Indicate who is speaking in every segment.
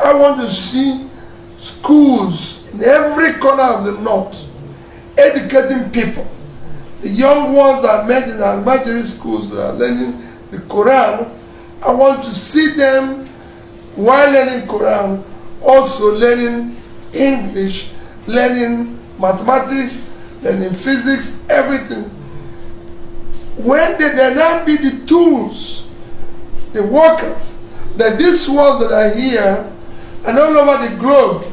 Speaker 1: I want to see schools in every corner of the north educating people. The young ones that are met in our Nigerian schools that are learning the Quran, I want to see them, while learning Quran, also learning English, learning mathematics, learning physics, everything. When there now be the tools, the workers, that these ones that are here and all over the globe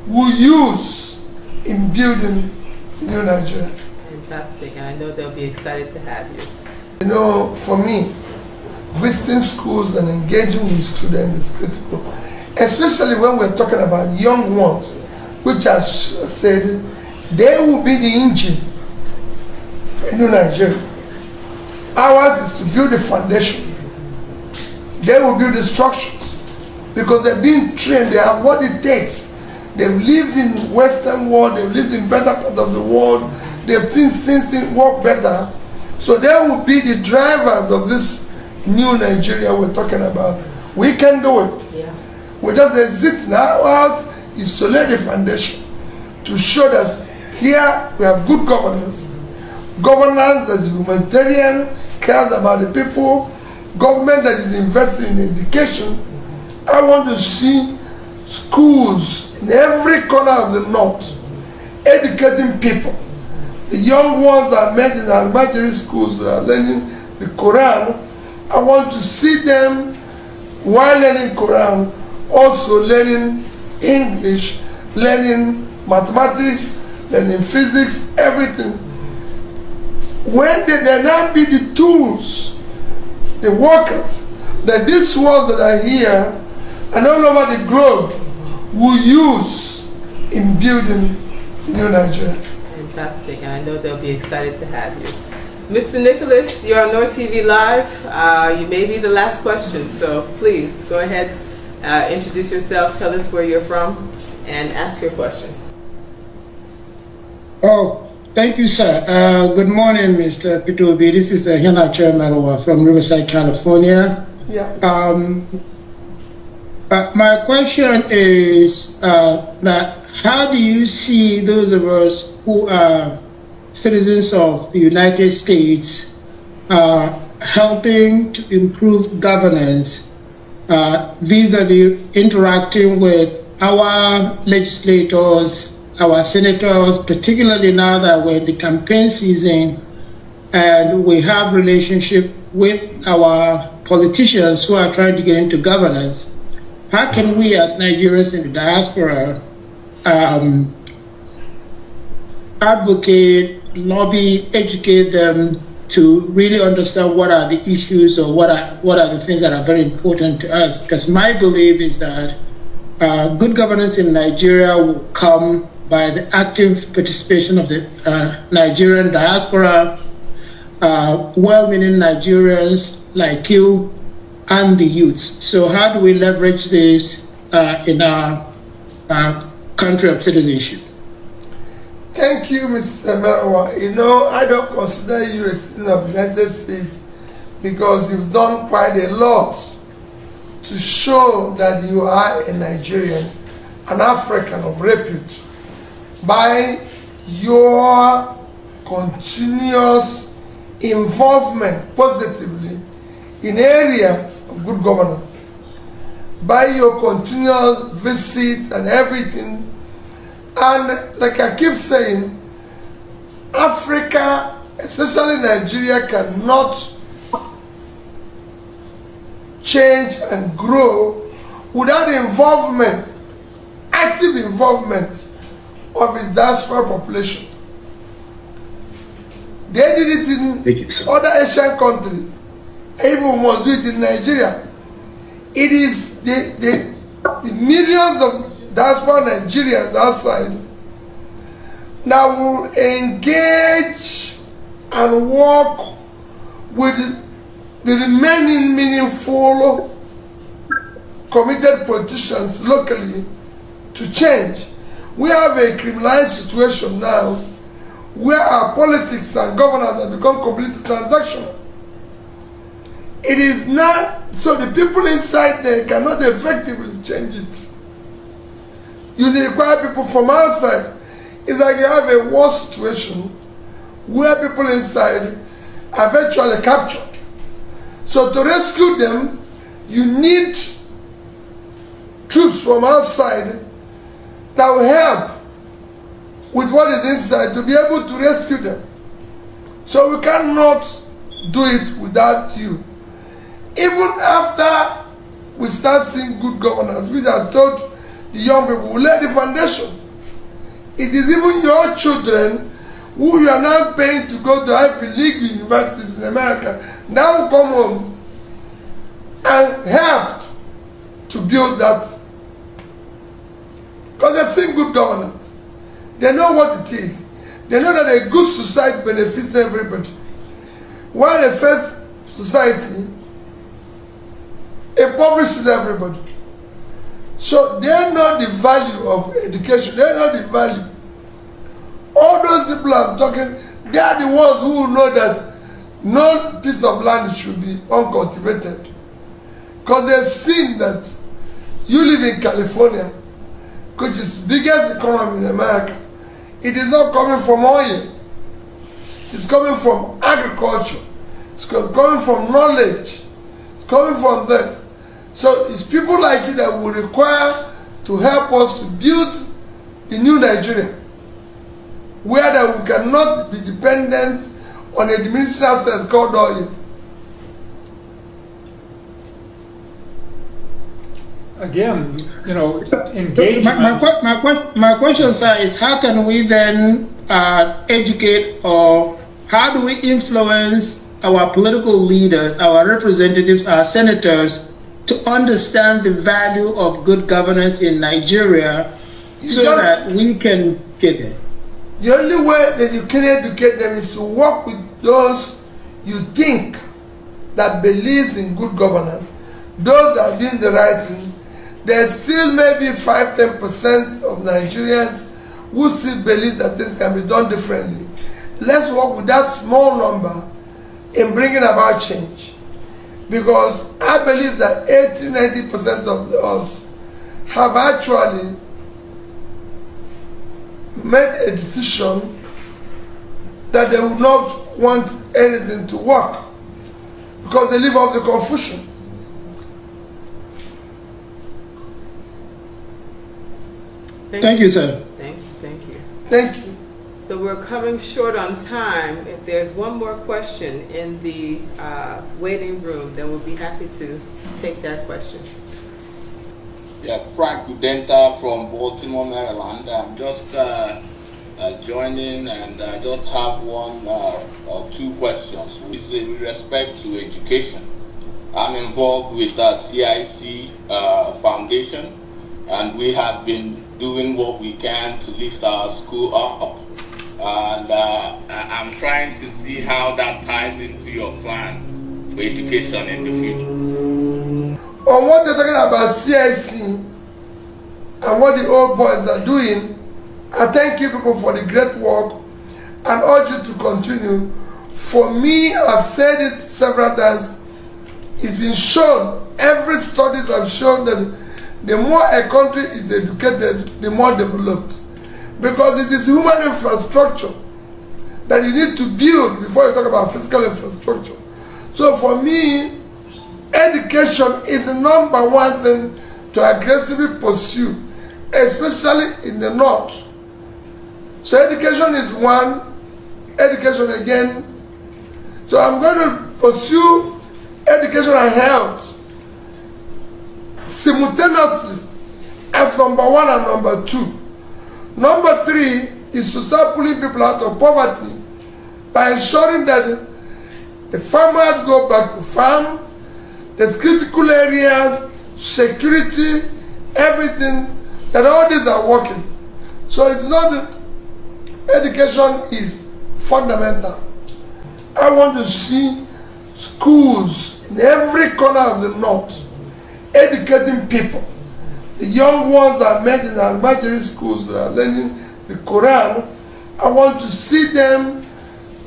Speaker 1: will use in building new Nigeria.
Speaker 2: Fantastic, and I know they'll be excited to have you.
Speaker 1: You know, for me, visiting schools and engaging with students is critical, especially when we're talking about young ones, which I said, they will be the engine for new Nigeria. Ours is to build the foundation. They will build the structures because they're being trained, they have what it takes. They've lived in Western world, they've lived in better part of the world, they've seen things work better. So they will be the drivers of this new Nigeria we're talking about. We can do it.
Speaker 2: Yeah.
Speaker 1: We just exist now. Ours is to lay the foundation to show that here we have good governance. Governance that is humanitarian, cares about the people, government that is investing in education. I want to see schools in every corner of the north educating people. The young ones that are met in our Nigerian schools that are learning the Quran, I want to see them, while learning Quran, also learning English, learning mathematics, learning physics, everything. When there now be the tools, the workers, that these ones that are here and all over the globe will use in building new Nigeria.
Speaker 2: Fantastic, and I know they'll be excited to have you. Mr. Nicholas, you're on North TV Live. You may be the last question, so please go ahead, introduce yourself, tell us where you're from, and ask your question.
Speaker 3: Oh, thank you, sir. Good morning, Mr. Pitobi. This is the Hina Chairman from Riverside, California.
Speaker 1: Yeah.
Speaker 3: My question is that how do you see those of us who are citizens of the United States helping to improve governance vis-a-vis interacting with our legislators, our senators, particularly now that we're in the campaign season and we have relationship with our politicians who are trying to get into governance? How can we as Nigerians in the diaspora advocate, lobby, educate them to really understand what are the issues or what are the things that are very important to us? Because my belief is that good governance in Nigeria will come by the active participation of the Nigerian diaspora, well-meaning Nigerians like you and the youths. So how do we leverage this in our country of citizenship?
Speaker 1: Thank you, Mr. Merwa. You know, I don't consider you a citizen of the United States because you've done quite a lot to show that you are a Nigerian, an African of repute, by your continuous involvement positively in areas of good governance, by your continuous visit and everything. And like I keep saying, Africa, especially Nigeria, cannot change and grow without involvement, active involvement of its diaspora population. They did it in other Asian countries. Even must do it in Nigeria. It is the millions of diaspora Nigerians outside that will engage and work with the remaining meaningful committed politicians locally to change. We have a criminalized situation now where our politics and governance have become completely transactional. It is not, so the people inside there cannot effectively change it. You require people from outside. It's like you have a war situation where people inside are virtually captured. So to rescue them, you need troops from outside that will help with what is inside to be able to rescue them. So we cannot do it without you. Even after we start seeing good governance, which has told the young people, we lay the foundation. It is even your children who you are now paying to go to Ivy League universities in America now come home and help to build that. Because they've seen good governance. They know what it is. They know that a good society benefits everybody. While a faith society impoverishes everybody. So they know the value of education. They know the value. All those people I'm talking, they are the ones who know that no piece of land should be uncultivated. Because they've seen that you live in California, which is the biggest economy in America. It is not coming from oil. It's coming from agriculture. It's coming from knowledge. It's coming from that. So it's people like you that will require to help us to build the new Nigeria, where that we cannot be dependent on a diminished asset called oil.
Speaker 4: Again, you know, engagement.
Speaker 3: My question, sir, is how can we then educate, or how do we influence our political leaders, our representatives, our senators, to understand the value of good governance in Nigeria so that we can get it?
Speaker 1: The only way that you can educate them is to work with those you think that believes in good governance, those that are doing the right thing. There's still maybe 5–10% of Nigerians who still believe that things can be done differently. Let's work with that small number in bringing about change. Because I believe that 80–90% of us have actually made a decision that they would not want anything to work because they live off the confusion.
Speaker 3: Thank you, sir.
Speaker 2: Thank you.
Speaker 1: Thank you.
Speaker 2: So we're coming short on time. If there's one more question in the waiting room, then we'll be happy to take that question.
Speaker 5: Yeah, Frank Udenta from Baltimore, Maryland. I'm just joining, and I just have one or two questions. With respect to education, I'm involved with CIC Foundation, and we have been doing what we can to lift our school up. And I'm trying to see how that ties into your plan for education in the future.
Speaker 1: On what you're talking about CIC and what the old boys are doing, I thank you people for the great work and urge you to continue. For me, I've said it several times, it's been shown, every studies have shown that the more a country is educated, the more developed. Because it is human infrastructure that you need to build before you talk about physical infrastructure. So for me, education is the number one thing to aggressively pursue, especially in the north. So education is one, education again. So I'm going to pursue education and health simultaneously as number one and number two. Number three is to start pulling people out of poverty by ensuring that the farmers go back to farm, there's critical areas, security, everything, that all these are working. So it's not, education is fundamental. I want to see schools in every corner of the north educating people. The young ones that are made in elementary schools that are learning the Quran, I want to see them,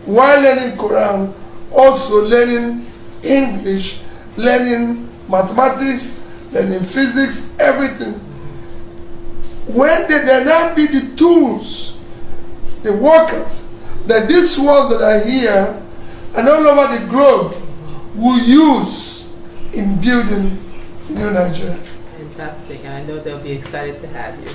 Speaker 1: while learning Quran, also learning English, learning mathematics, learning physics, everything. when they now be the tools, the workers, that these ones that are here and all over the globe will use in building new Nigeria.
Speaker 2: Fantastic, and I know they'll be excited to have you.